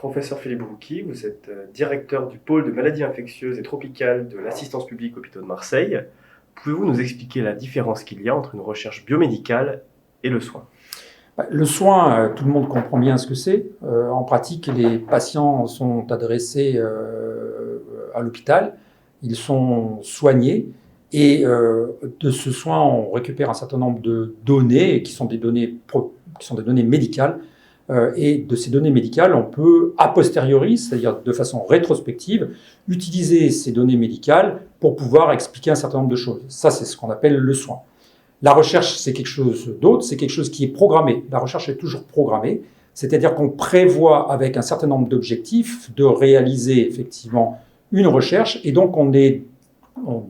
Professeur Philippe Rouqui, vous êtes directeur du pôle de maladies infectieuses et tropicales de l'assistance publique hôpitaux de Marseille. Pouvez-vous nous expliquer la différence qu'il y a entre une recherche biomédicale et le soin? Le soin, tout le monde comprend bien ce que c'est. En pratique, les patients sont adressés à l'hôpital, ils sont soignés et de ce soin, on récupère un certain nombre de données qui sont des données médicales. Et de ces données médicales, on peut a posteriori, c'est-à-dire de façon rétrospective, utiliser ces données médicales pour pouvoir expliquer un certain nombre de choses. Ça, c'est ce qu'on appelle le soin. La recherche, c'est quelque chose d'autre, c'est quelque chose qui est programmé. La recherche est toujours programmée, c'est-à-dire qu'on prévoit avec un certain nombre d'objectifs de réaliser effectivement une recherche et donc on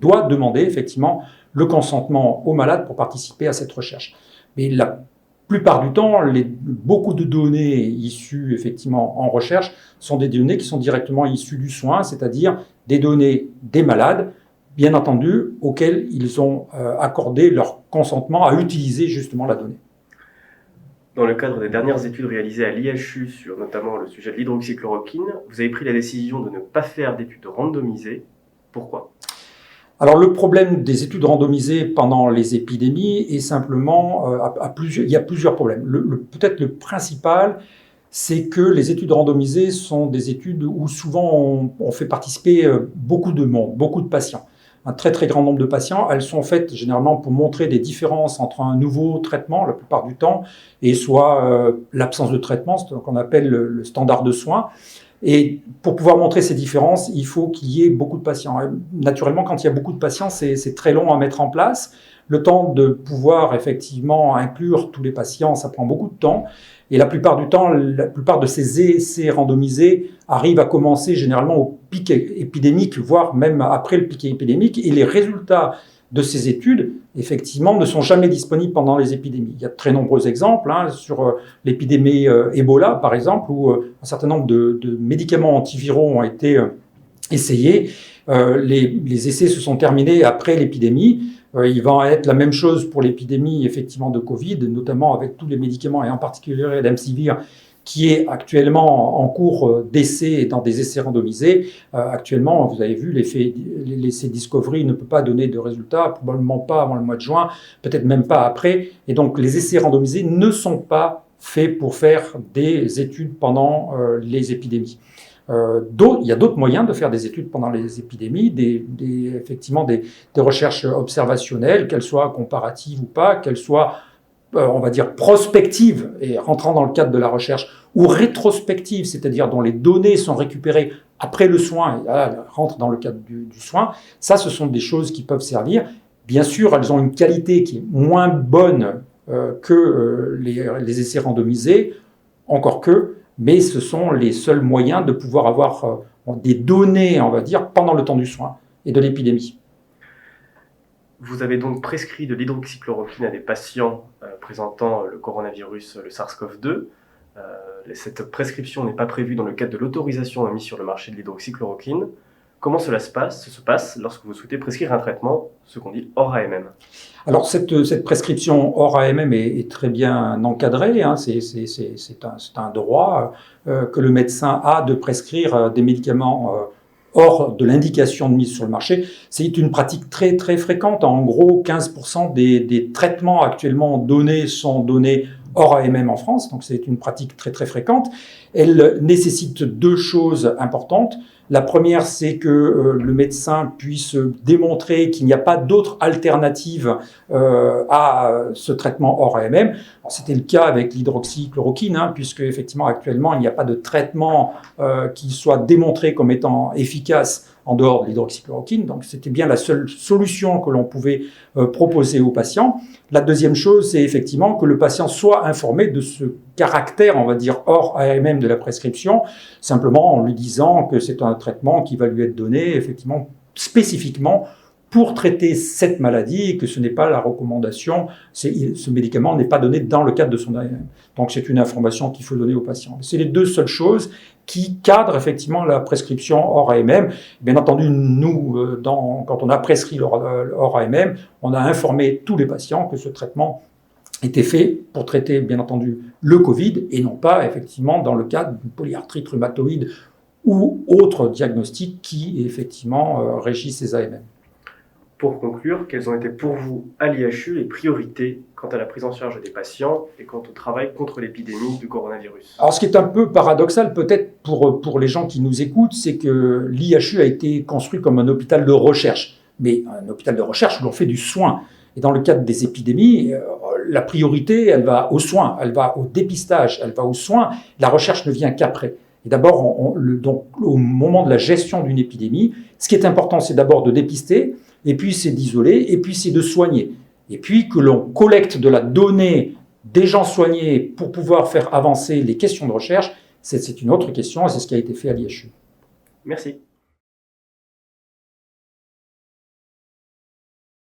doit demander effectivement le consentement aux malades pour participer à cette recherche. Mais la plupart du temps, beaucoup de données issues effectivement en recherche sont des données qui sont directement issues du soin, c'est-à-dire des données des malades, bien entendu, auxquels ils ont accordé leur consentement à utiliser justement la donnée. Dans le cadre des dernières études réalisées à l'IHU sur notamment le sujet de l'hydroxychloroquine, vous avez pris la décision de ne pas faire d'études randomisées. Pourquoi ? Alors le problème des études randomisées pendant les épidémies est simplement, il y a plusieurs problèmes. Peut-être le principal, c'est que les études randomisées sont des études où souvent on fait participer beaucoup de monde, beaucoup de patients. Un très très grand nombre de patients. Elles sont faites généralement pour montrer des différences entre un nouveau traitement, la plupart du temps, et soit l'absence de traitement, ce qu'on appelle le standard de soins. Et pour pouvoir montrer ces différences, il faut qu'il y ait beaucoup de patients. Naturellement, quand il y a beaucoup de patients, c'est très long à mettre en place. Le temps de pouvoir effectivement inclure tous les patients, ça prend beaucoup de temps. Et la plupart du temps, la plupart de ces essais randomisés arrivent à commencer généralement au pic épidémique, voire même après le pic épidémique. Et les résultats de ces études, effectivement, ne sont jamais disponibles pendant les épidémies. Il y a de très nombreux exemples sur l'épidémie Ebola, par exemple, où un certain nombre de médicaments antiviraux ont été essayés. Les essais se sont terminés après l'épidémie. Il va en être la même chose pour l'épidémie, effectivement, de Covid, notamment avec tous les médicaments, et en particulier l'Emcivir, qui est actuellement en cours d'essai dans des essais randomisés. Actuellement, vous avez vu, l'essai Discovery ne peut pas donner de résultats, probablement pas avant le mois de juin, peut-être même pas après. Et donc, les essais randomisés ne sont pas faits pour faire des études pendant les épidémies. Il y a d'autres moyens de faire des études pendant les épidémies, effectivement des recherches observationnelles, qu'elles soient comparatives ou pas, qu'elles soient on va dire prospective et rentrant dans le cadre de la recherche, ou rétrospective, c'est-à-dire dont les données sont récupérées après le soin et là, rentrent dans le cadre du soin. Ça, ce sont des choses qui peuvent servir. Bien sûr, elles ont une qualité qui est moins bonne que les essais randomisés, encore que, mais ce sont les seuls moyens de pouvoir avoir des données, on va dire, pendant le temps du soin et de l'épidémie. Vous avez donc prescrit de l'hydroxychloroquine à des patients présentant le coronavirus, le SARS-CoV-2. Cette prescription n'est pas prévue dans le cadre de l'autorisation mise sur le marché de l'hydroxychloroquine. Comment cela se passe lorsque vous souhaitez prescrire un traitement, ce qu'on dit hors AMM? Alors cette prescription hors AMM est très bien encadrée. C'est un droit que le médecin a de prescrire des médicaments hors de l'indication de mise sur le marché. C'est une pratique très très fréquente. En gros, 15% des traitements actuellement donnés sont donnés hors AMM en France, donc c'est une pratique très très fréquente. Elle nécessite deux choses importantes. La première, c'est que le médecin puisse démontrer qu'il n'y a pas d'autre alternative à ce traitement hors AMM. C'était le cas avec l'hydroxychloroquine, puisque effectivement actuellement il n'y a pas de traitement qui soit démontré comme étant efficace en dehors de l'hydroxychloroquine. Donc c'était bien la seule solution que l'on pouvait proposer aux patients. La deuxième chose, c'est effectivement que le patient soit informé de ce caractère, on va dire, hors AMM de la prescription, simplement en lui disant que c'est un traitement qui va lui être donné effectivement spécifiquement pour traiter cette maladie et que ce n'est pas la recommandation, ce médicament n'est pas donné dans le cadre de son AMM. Donc c'est une information qu'il faut donner aux patients. C'est les deux seules choses qui cadrent effectivement la prescription hors AMM. Bien entendu, nous, quand on a prescrit hors AMM, on a informé tous les patients que ce traitement était fait pour traiter, bien entendu, le Covid et non pas, effectivement, dans le cadre d'une polyarthrite rhumatoïde ou autres diagnostics qui, effectivement, régissent ces AMM. Pour conclure, quelles ont été pour vous, à l'IHU, les priorités quant à la prise en charge des patients et quant au travail contre l'épidémie du coronavirus? Alors, ce qui est un peu paradoxal, peut-être, pour les gens qui nous écoutent, c'est que l'IHU a été construit comme un hôpital de recherche, mais un hôpital de recherche où l'on fait du soin. Et dans le cadre des épidémies, la priorité, elle va aux soins, elle va au dépistage, elle va aux soins. La recherche ne vient qu'après. Et d'abord, donc, au moment de la gestion d'une épidémie, ce qui est important, c'est d'abord de dépister, et puis c'est d'isoler, et puis c'est de soigner. Et puis que l'on collecte de la donnée des gens soignés pour pouvoir faire avancer les questions de recherche, c'est une autre question, et c'est ce qui a été fait à l'IHU. Merci.